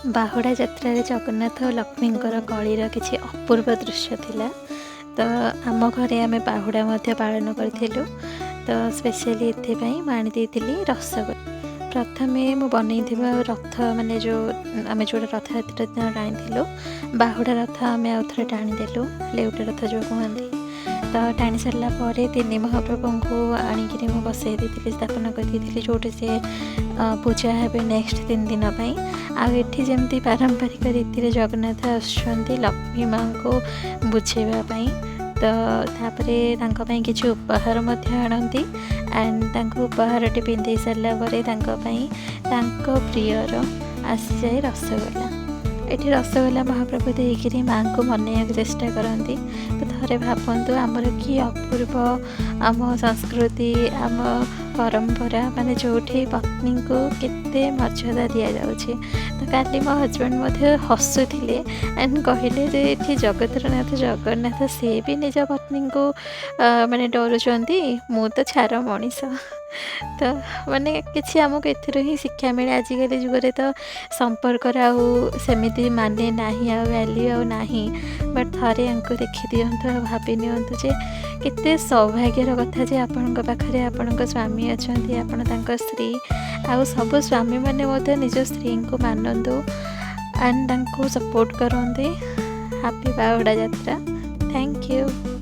बाहुड़ा यात्रा जगन्नाथ और लक्ष्मींकर कलीर किसी अपूर्व दृश्य थिला। तो आम घरे आम बाहुड़ा पालन करूँ। तो स्पेशली ये माणी रसगोल्ला। प्रथमे मु बनई रथ माने जो आम जो रथ यात्रा दिन टाणी बाहुड़ा रथ आम आउ थे टाणीदेलु लेउटा रथ जो कहती। तो टाणी सारा तीन महाप्रभु को आणिक बसई दी स्थापना करती जो से पूजा हे नेक्स्ट 3 दिन आठी जमी पारंपरिक रीति जगन्नाथ आसुँच लक्ष्मी माँ को बुझेवाई। तो तापर किसी उपहार आनती एंड उपहार पिंधे सारापर प्रियर आसी जाए रसगोल्ला। ये रसगोल्ला महाप्रभु देकर माँ को मनैया चेष्टा करती। तो थे भावतु आमर कि अपूर्व आम संस्कृति आम परंपरा माने जो पत्नी को केते मर्यादा दि जाऊँचे। तो काली मो हजबैंड हसुले एंड कहले जे ये जगतरनाथ जगन्नाथ सी भी निज पत्नी को माने डरुंच मु तो छार मनीष। तो माने किसी आमको एथि ही शिक्षा मिले। आजिकल जुगरे तो संपर्क सेमिति माने नाही आ वैल्यू आ नाही। बट थे आंको देखी दिंतु भाभी नियंतु जे केते सौभाग्यर कथा जे आपण पाखरे आपण स्वामी अच्छा आपण स्त्री आ सब स्वामी मैंने निज स्त्री को मानतु एंड सपोर्ट करते। हैप्पी बाहुड़ा यात्रा। Thank you.